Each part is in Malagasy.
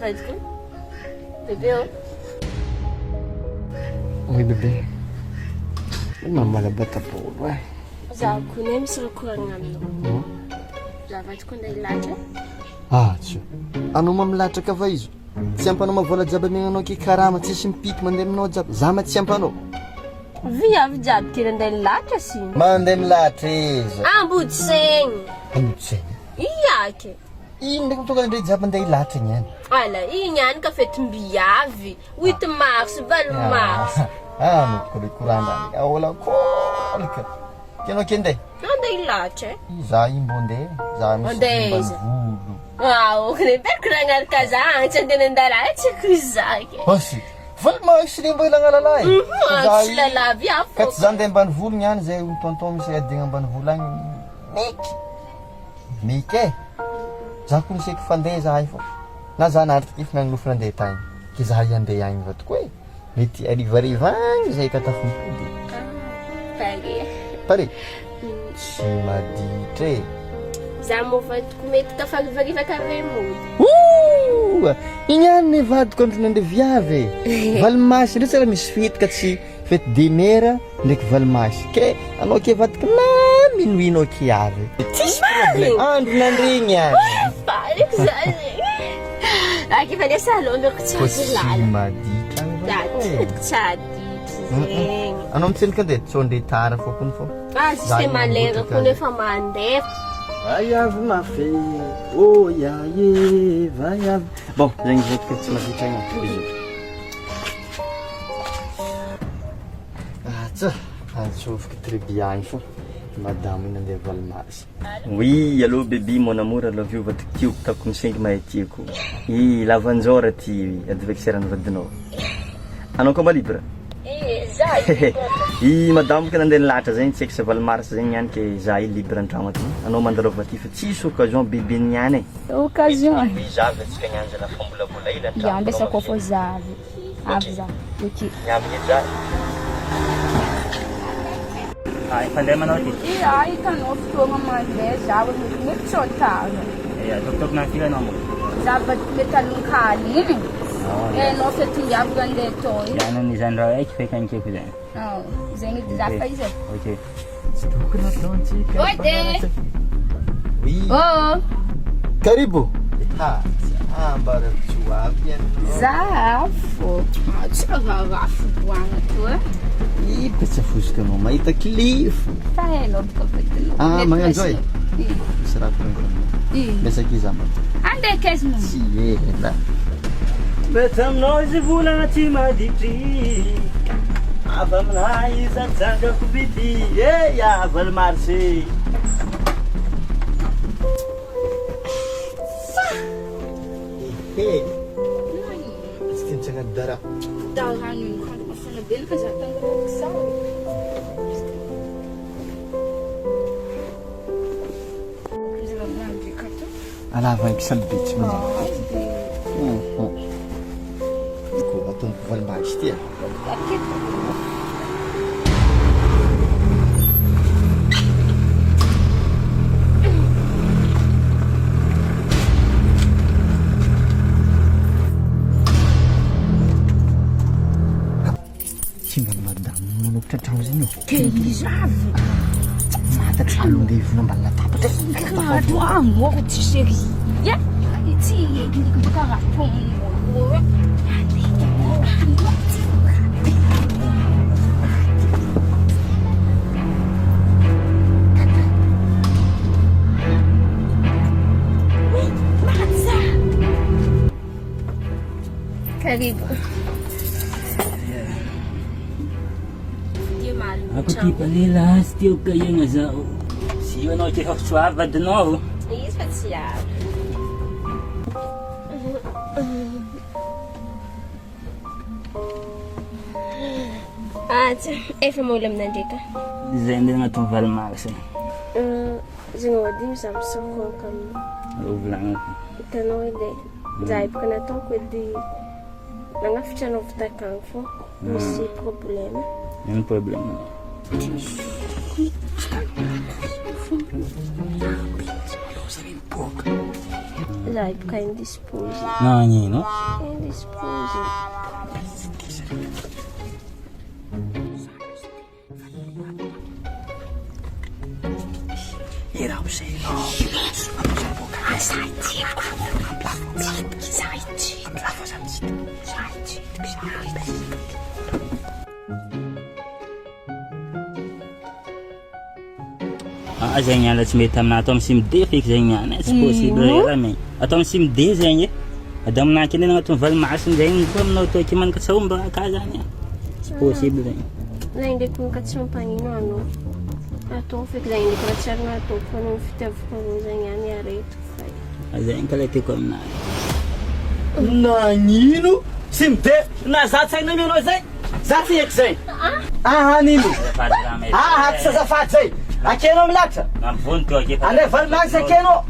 Vadiko? Bebe oh. Oui bébé. Mamalabata-polo eh. Zaho koa ne misy rakorana aminao. Zaho vadiko andeha hilatra. Tsy. Anao mamilatraka fa izy. Tsy ampanao mavola jiaby amenanao ke karama tsisy mipity mandeha aminao jiaby. Za ma tsy ampanao. Viavy jiaby kely andeha hilatra siny. Mandeha milatra izy. Ambodisegny. Ambodisegny. Iake. Ino ndraiky tonga ndray jiaby andeha hilatra igny any. Ala, igny any ka fetim-biavy. 8 mars, 20 mars. Notiko le korandany. Ahola kolika. Kenao kende? Andeha hilatra eh. Za imbo andeha. Za misy volo. Niperiko nanaraka za tsy andeha nandalala tsy haiko izy zake. Osy. Valmasy limbo ilagna lalahy. Tsy lalahy viavy. Ka tsy za andeha ambany volo ny any zay tonton misy adigna ambany volo agny. Miky eh. Za koa nisaiky fandeha za fô. Na za naritiky fa nagnofona andeha tagny. Ke za andeha agny vatiko eh. Mety arivariva agny zay ka tafimpody. Pare. Tsy maditra eh. Za mo vadiko mety tafarivariva kave mody. Igny any ne vadiko andro nandeha viavy. Valimasy ndray tsara misy fety ka tsy fety demera ndraiky valimasy. Ke anao ke vadiko na minuinao ke avy. Tsisy problème. Andro nandregny any. Pariko za zegny. Aki fa lesa alôndro ko tsy azo lala. Maditra agny vatiko. Tsy aditra zegny. Anao mitselika andeha tsao andeha tara fôkony fô. Tsy malera koa nefa mandeha. Vai avy mafy. Oh ya ye, vai avy. Bon, zegny vodka tsy maditra agny. Bisous. Tsa, antsofiko très bien fô. Madame iny andeha Valmasy. Oui, allô bébé mon amour, allô viu votre tioko tako misengy mahetiako. Lavanjora ty adversaire-ny vadinao. Anao koa mba libre? Madame ka nandeha nilatra zegny tsy haiko sa Valmarsy zegny niany ke za libre an-tragno aty. Anao mandarova ty fa tsisy occasion bébé niany e. Occasion. Zavy atsika niany zala fambolavola ila an-tragno. Ya mbesa ko fo zavy. Avy za. Okay. Niamigny edy za. Fandeha manao ty? Ay, hitanao fotoagna mandeha za mety tsy tara. Dokotera nafika anao mo? Za mety alonkaly iny. Anao fety miavaka andeha tao iny. Anao nizany raha aiky fekanikeko zany. Zegny edy za fa izy. Ok. Oi de. Oui. Oh. Karibu. Ambara tsuavi Za fô. Tsy rafo boagna to e. Ipa tsy afosika anao mahita kilifo. Fa hainao baka vedinao. Magnanjoi? Misy raha koa. Besaka izy ama. Andeha kaizina. Tsy ela. Mety aminao izy volana tsy maditry. Avy aminahy zanjangako biby. Ya Valmarsy. Tsy tintsagna dara. Darano iny kandro mafana be ka za tangana sao. Alava salbitsy manjary. Ko atao Valmasy ty. Trano zegny Izy avy. matatrano ndevina mbala latabatra Karato ko tsy sery. Ya, tsy ndiko karato mo. Karibu. Ako ty palila, sy tiako kayagna zao. Si io anao ty soavy vadinao. Izy fa tsy avy. Efa mola aminandreka. Zay andeha agnatin'ny Valmarsy. Zegny ody za misakônka amina. Alô volagnako. Hitanao edy za baka nataoko edy nagnafitra anao vitakagny fô misy problème. Ino problème? Za baka indisposé. Nagnino? Indisposé. Zegny ala tsy mety aminah atao sy mide feky zegny niany tsy possible raha me atao sy mide zegny ada aminah keny agnatin'ny valimasiny zegny koa aminao atao aky manan-katsahomba ka zany tsy possible zegny Zay ndraiky monka tsy mampanino anao. Atao feky zay ndraiky raha tsy arina atao fa anao fitiavako anao zegny any areto fay. zegny ka le tiako aminah Nagnino? Sy mide na za tsy hainao anao zay za tsy eky zay nino azafady raha mety tsy azafady zay akenao milatra mampivony teo aky andre valimasy akenao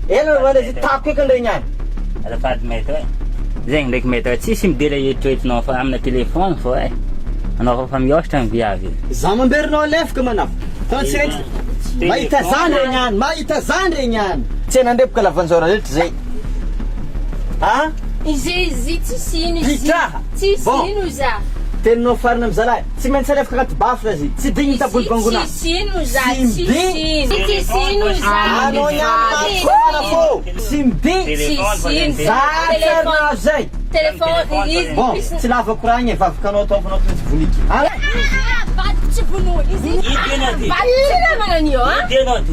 ela vale zy tako eky andre niany azafady mety hoe zegny ndraiky mety hoe tsisy midela eritreretinao fa amina telefony fô anao fa mihoatra ny viavy za mamberinao alefaka manafo fa tsy haiko mahita zany re niany mahita zany re niany tsy nandrebaka lavanjora rehetra zay Izy tsisy ino izy. Pitraha. Tsisy ino za. teninao farina amy zalahy tsy maintsy alefaka anaty bafy zy tsy digny tabolo bangona Tsisy ino za. Tsisy Tsisy ino za. anao niany matsona fô tsy midi za tsarina zay Telefone izy. bon tsy lavako raha igny vavakanao ataovanao toy tsy voniky Vaty tsy vonoa izy. Idiana ty. Vaty mananio Idianao ty.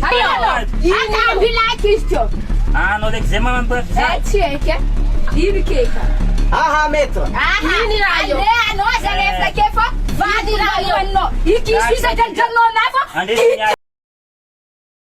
Aka bilaki izy teo. Anao leky zay mamampiafizay Tsy haika. Ino keka. aha maître Iny raha io. Anao za rehefa ke fa vady raha io anao. Iki sisa janjanao na fa. Andesy